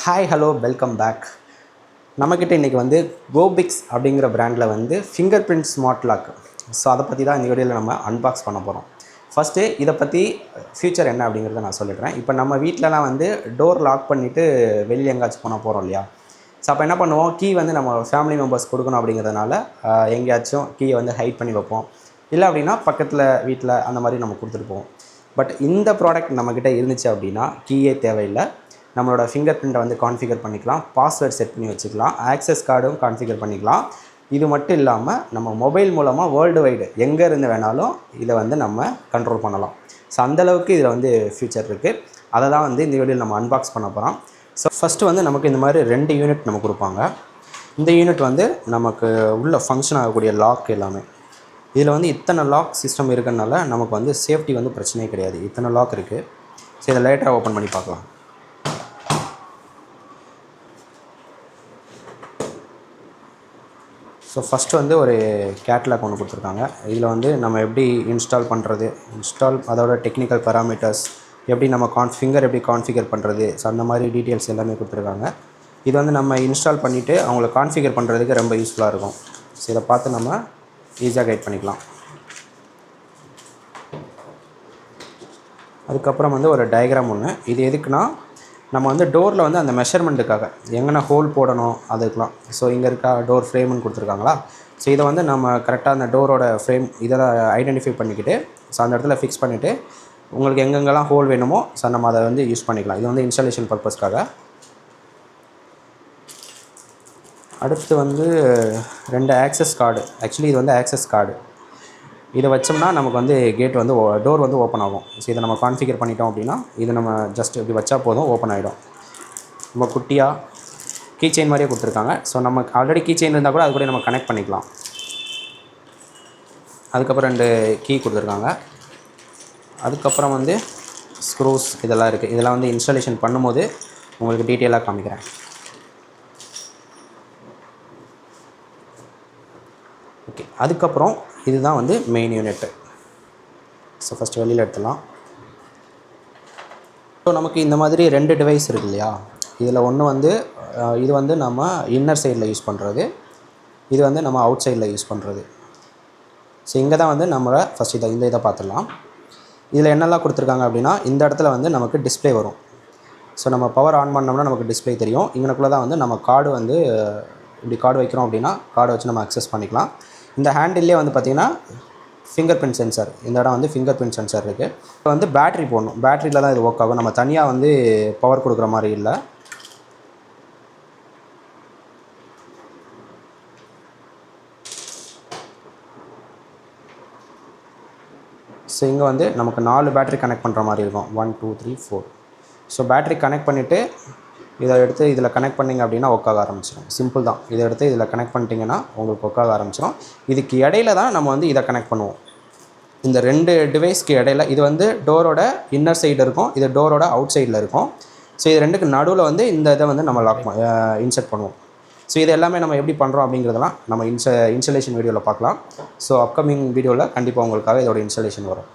Hi hello welcome back. நம்மக்கிட்ட இன்றைக்கி வந்து கோபிக்ஸ் அப்படிங்கிற பிராண்டில் வந்து fingerprint smart lock. So அதை பற்றி தான் இந்த வீடியோவில் நம்ம அன்பாக்ஸ் பண்ண போகிறோம். ஃபஸ்ட்டு இதை பற்றி ஃபியூச்சர் என்ன அப்படிங்கிறத நான் சொல்லிடுறேன். இப்போ நம்ம வீட்டிலலாம் வந்து டோர் லாக் பண்ணிவிட்டு வெளியே எங்கேயாச்சும் போகிறோம் இல்லையா? ஸோ அப்போ என்ன பண்ணுவோம், கீ வந்து நம்ம ஃபேமிலி மெம்பர்ஸ் கொடுக்கணும் அப்படிங்கிறதுனால எங்கேயாச்சும் கீயை வந்து ஹைட் பண்ணி வைப்போம். இல்லை அப்படின்னா பக்கத்தில் வீட்டில் அந்த மாதிரி நம்ம கொடுத்துட்டு போவோம். பட் இந்த ப்ராடக்ட் நம்மக்கிட்ட இருந்துச்சு அப்படின்னா கீயே தேவையில்லை. நம்மளோட ஃபிங்கர் பிரிண்ட்டை வந்து கான்ஃபிகர் பண்ணிக்கலாம், பாஸ்வேர்ட் செட் பண்ணி வச்சுக்கலாம், ஆக்சஸ் கார்டும் கான்ஃபிகர் பண்ணிக்கலாம். இது மட்டும் இல்லாமல் நம்ம மொபைல் மூலமாக வேர்ல்டு வைடு எங்கே இருந்து வேணாலும் இதை வந்து நம்ம கண்ட்ரோல் பண்ணலாம். ஸோ அந்தளவுக்கு இதில் வந்து ஃபியூச்சர் இருக்குது. அதை தான் வந்து இந்த வீடியோவில் நம்ம அன்பாக்ஸ் பண்ண போகிறோம். ஸோ ஃபஸ்ட்டு வந்து நமக்கு இந்த மாதிரி 2 யூனிட் நம்ம கொடுப்பாங்க. இந்த யூனிட் வந்து நமக்கு உள்ள ஃபங்க்ஷன் ஆகக்கூடிய லாக் எல்லாமே. இதில் வந்து இத்தனை லாக் சிஸ்டம் இருக்கிறதுனால நமக்கு வந்து சேஃப்டி வந்து பிரச்சனையே கிடையாது. இத்தனை லாக் இருக்குது. ஸோ இதை லேட்டாக ஓப்பன் பண்ணி பார்க்கலாம். ஸோ ஃபஸ்ட்டு வந்து ஒரு கேட்லாக் ஒன்று கொடுத்துருக்காங்க. இதில் வந்து நம்ம எப்படி இன்ஸ்டால் பண்ணுறது, அதோட டெக்னிக்கல் பேராமீட்டர்ஸ், எப்படி நம்ம ஃபிங்கர் எப்படி கான்ஃபிகர் பண்ணுறது, ஸோ அந்த மாதிரி டீட்டெயில்ஸ் எல்லாமே கொடுத்துருக்காங்க. இது வந்து நம்ம இன்ஸ்டால் பண்ணிவிட்டு அவங்கள கான்ஃபிகர் பண்ணுறதுக்கு ரொம்ப யூஸ்ஃபுல்லாக இருக்கும். ஸோ இதை பார்த்து நம்ம ஈஸியாக கைட் பண்ணிக்கலாம். அதுக்கப்புறம் வந்து ஒரு டயக்ராம் ஒன்று. இது எதுக்குன்னா நம்ம வந்து டோரில் வந்து அந்த மெஷர்மெண்ட்டுக்காக எங்கன்னா ஹோல் போடணும் அதுக்கெலாம். ஸோ இங்கே இருக்கா டோர் ஃப்ரேம்னு கொடுத்துருக்காங்களா? ஸோ இதை வந்து நம்ம கரெக்டாக அந்த டோரோட ஃப்ரேம் இதெல்லாம் ஐடென்டிஃபை பண்ணிக்கிட்டு ஸோ அந்த இடத்துல ஃபிக்ஸ் பண்ணிவிட்டு உங்களுக்கு எங்கெங்கெல்லாம் ஹோல் வேணுமோ ஸோ நம்ம அதை வந்து யூஸ் பண்ணிக்கலாம். இது வந்து இன்ஸ்டாலேஷன் பர்பஸ்க்காக. அடுத்து வந்து 2 ஆக்சஸ் கார்டு. ஆக்சுவலி இது வந்து ஆக்சஸ் கார்டு. இதை வச்சோம்னா நமக்கு வந்து கேட் வந்து டோர் வந்து ஓப்பன் ஆகும். ஸோ இதை நம்ம கான்ஃபிகர் பண்ணிட்டோம் அப்படின்னா இது நம்ம ஜஸ்ட் இப்படி வச்சா போதும், ஓப்பன் ஆகிடும். நம்ம குட்டியாக கீ செயின் மாதிரியே கொடுத்துருக்காங்க. ஸோ நமக்கு ஆல்ரெடி கீ செயின் இருந்தால் கூட அது கூட நம்ம கனெக்ட் பண்ணிக்கலாம். அதுக்கப்புறம் 2 கீ கொடுத்துருக்காங்க. அதுக்கப்புறம் வந்து ஸ்க்ரூஸ் இதெல்லாம் இருக்குது. இதெல்லாம் வந்து இன்ஸ்டாலேஷன் பண்ணும்போது உங்களுக்கு டீட்டெயிலாக காமிக்கிறேன். ஓகே, அதுக்கப்புறம் இதுதான் வந்து மெயின் யூனிட்டு. ஸோ ஃபஸ்ட்டு வெளியில் எடுத்துடலாம். ஸோ நமக்கு இந்த மாதிரி 2 டிவைஸ் இருக்குது இல்லையா? இதில் ஒன்று வந்து இது வந்து நம்ம இன்னர் சைடில் யூஸ் பண்ணுறது, இது வந்து நம்ம அவுட் சைடில் யூஸ் பண்ணுறது. ஸோ இங்கே தான் வந்து நம்ம ஃபஸ்ட் இதை பார்த்துடலாம். இதில் என்னெல்லாம் கொடுத்துருக்காங்க அப்படின்னா இந்த இடத்துல வந்து நமக்கு டிஸ்பிளே வரும். ஸோ நம்ம பவர் ஆன் பண்ணோம்னா நமக்கு டிஸ்பிளே தெரியும். இங்கனக்குள்ளே தான் வந்து நம்ம கார்டு வந்து இப்படி கார்டு வைக்கிறோம் அப்படின்னா கார்டை வச்சு நம்ம அக்சஸ் பண்ணிக்கலாம். இந்த ஹேண்டில்லே வந்து பார்த்திங்கன்னா ஃபிங்கர் பிரிண்ட் சென்சார், இந்த இடம் வந்து ஃபிங்கர் பிரிண்ட் சென்சார் இருக்குது. இப்போ வந்து பேட்ரி போடணும், பேட்டரியில் தான் இது ஒர்க் ஆகும். நம்ம தனியாக வந்து பவர் கொடுக்குற மாதிரி இல்லை. ஸோ இங்கே வந்து நமக்கு 4 பேட்டரி கனெக்ட் பண்ணுற மாதிரி இருக்கும். 1 2 3 4. ஸோ பேட்டரி கனெக்ட் பண்ணிவிட்டு இதை எடுத்து இதில் கனெக்ட் பண்ணிங்க அப்படின்னா ஒர்க் ஆக ஆரம்பிச்சிடும். சிம்பிள் தான். இதை எடுத்து இதில் கனெக்ட் பண்ணிட்டீங்கன்னா உங்களுக்கு ஒர்க் ஆக ஆரம்பிச்சிடும். இதுக்கு இடையில தான் நம்ம வந்து இதை கனெக்ட் பண்ணுவோம். இந்த 2 டிவைஸ்க்கு இடையில இது வந்து டோரோட இன்னர் சைடு இருக்கும், இது டோரோட அவுட் சைடில் இருக்கும். ஸோ இது 2க்கு நடுவில் வந்து இந்த இதை வந்து நம்ம இன்சர்ட் பண்ணுவோம். ஸோ இது எல்லாமே நம்ம எப்படி பண்ணுறோம் அப்படிங்கிறதெல்லாம் நம்ம இன்ஸ்டாலேஷன் வீடியோவில் பார்க்கலாம். ஸோ அப்கமிங் வீடியோவில் கண்டிப்பாக உங்களுக்காக இதோட இன்ஸ்டாலேஷன் வரும்.